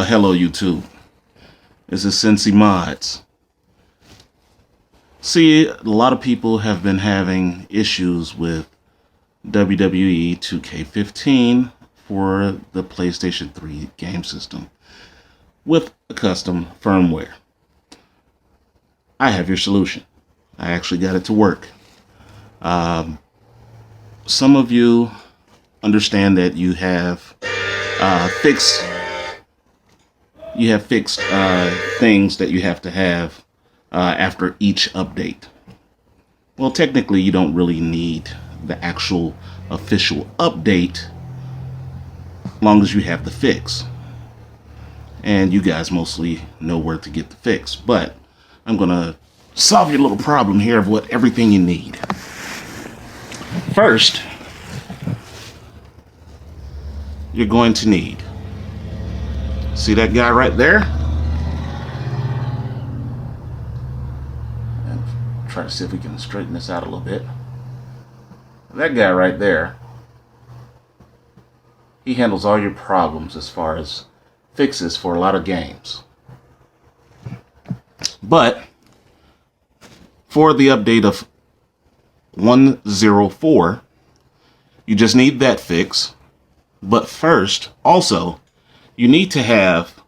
Hello YouTube. This is Cincymods. See, a lot of people have been having issues with Wwe 2K15 for the PlayStation 3 game system with a custom firmware. I have your solution. I actually got it to work. Some of you understand that you have fixed things that you have to have after each update. Well, technically, you don't really need the actual official update, as long as you have the fix. And you guys mostly know where to get the fix. But I'm gonna solve your little problem here of what everything you need. First, you're going to need, see that guy right there? And try to see if we can straighten this out a little bit. That guy right there, he handles all your problems as far as fixes for a lot of games. But for the update of 104, you just need that fix. But first, also, you need to have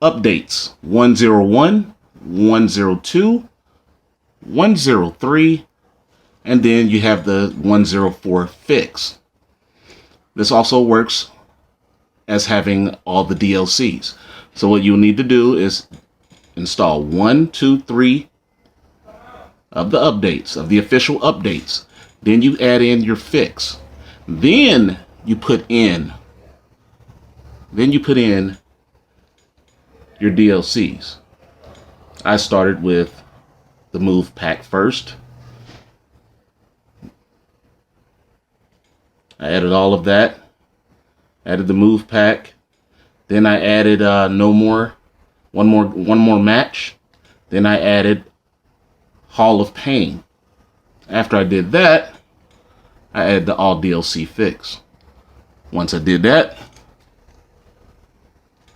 updates 101, 102, 103, and then you have the 104 fix. This also works as having all the DLCs. So what you'll need to do is install 1, 2, 3 of the updates, of the official updates. Then you add in your fix. Then you put in your DLCs. I started with the move pack first. I added all of that. Added the move pack. Then I added one more match. Then I added Hall of Pain. After I did that, I added the all DLC fix. Once I did that,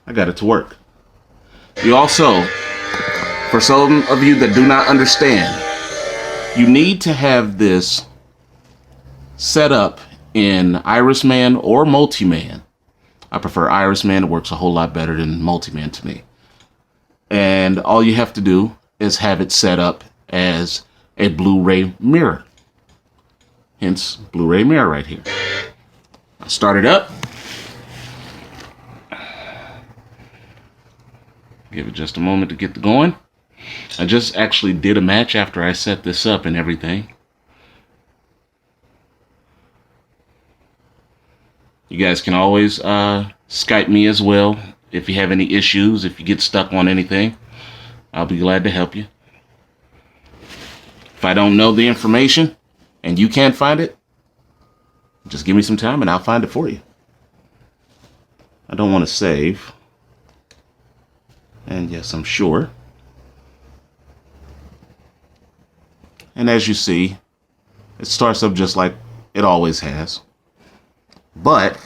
I got it to work. You also, for some of you that do not understand, you need to have this set up in Irisman or Multiman. I prefer Irisman. It works a whole lot better than Multiman to me. And all you have to do is have it set up as a Blu-ray mirror. Hence, Blu-ray mirror right here. I start it up. Give it just a moment to get going. I just actually did a match after I set this up and everything. You guys can always Skype me as well if you have any issues, if you get stuck on anything. I'll be glad to help you. If I don't know the information and you can't find it, just give me some time and I'll find it for you. I don't want to save. And yes, I'm sure. And as you see, it starts up just like it always has. But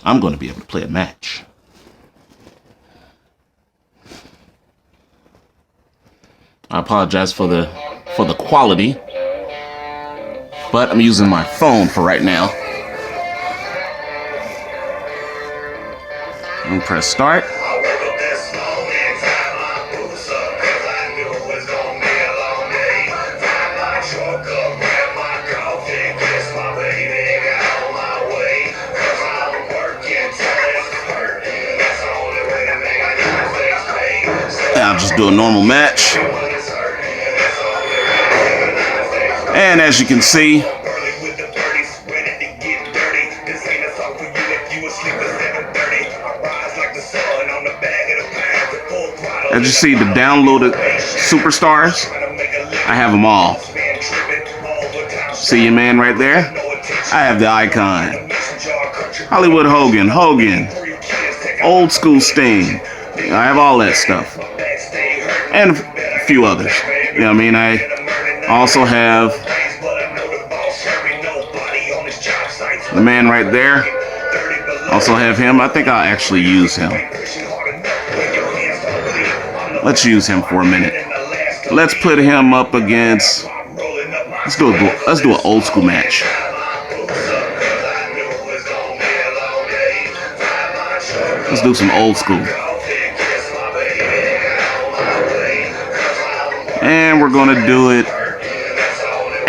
I'm going to be able to play a match. I apologize for the quality, but I'm using my phone for right now. I'm gonna press start. I'll just do a normal match. And as you can see, as you see the downloaded superstars, I have them all. See your man right there? I have the icon. Hollywood Hogan, Old School Sting. I have all that stuff. And a few others. You know what I mean? I also have the man right there. Also have him. I think I'll actually use him. Let's use him for a minute. Let's put him up against. Let's do an old school match. Let's do some old school. And we're gonna do it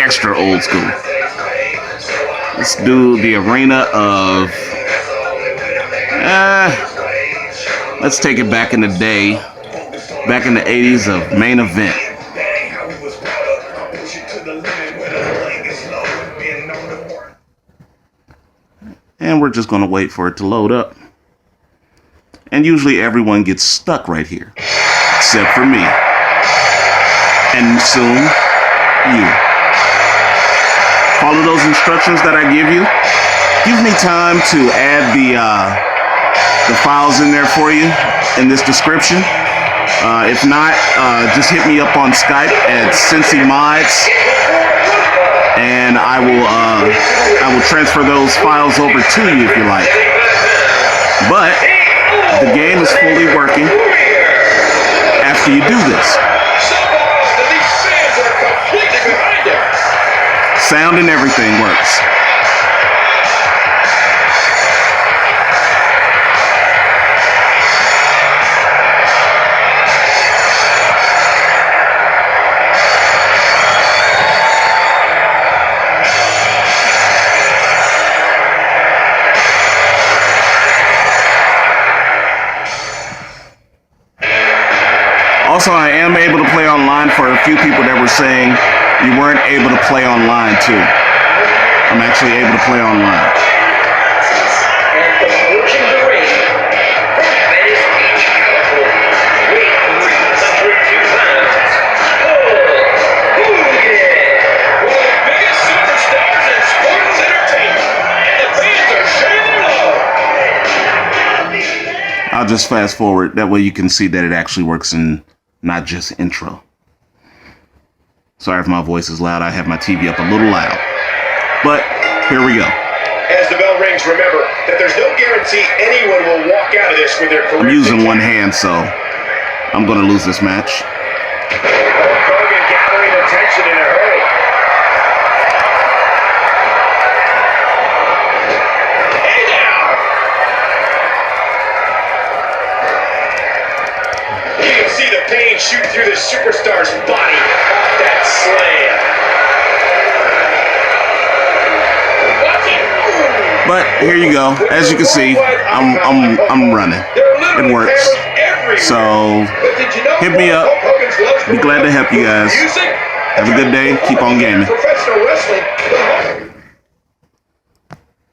extra old school. Let's do the arena of. Let's take it back in the day, back in the 80s of main event. And we're just gonna wait for it to load up. And usually everyone gets stuck right here, except for me. And soon, you. Follow those instructions that I give you. Give me time to add the files in there for you in this description. If not, just hit me up on Skype at Cincymods, and I will transfer those files over to you if you like. But the game is fully working after you do this. Sound and everything works. Also, I am able to play online for a few people that were saying you weren't able to play online too. I'm actually able to play online. I'll just fast forward. That way you can see that it actually works in not just intro. Sorry if my voice is loud. I have my TV up a little loud. But here we go. As the bell rings, remember that there's no guarantee anyone will walk out of this with their career. I'm using one hand, so I'm going to lose this match. Hogan gathering attention in a hurry. Hey now! You can see the pain shoot through the superstar's body. That slam. But here you go. As you can see, I'm running. It works. So hit me up. Be glad to help you guys. Have a good day. Keep on gaming.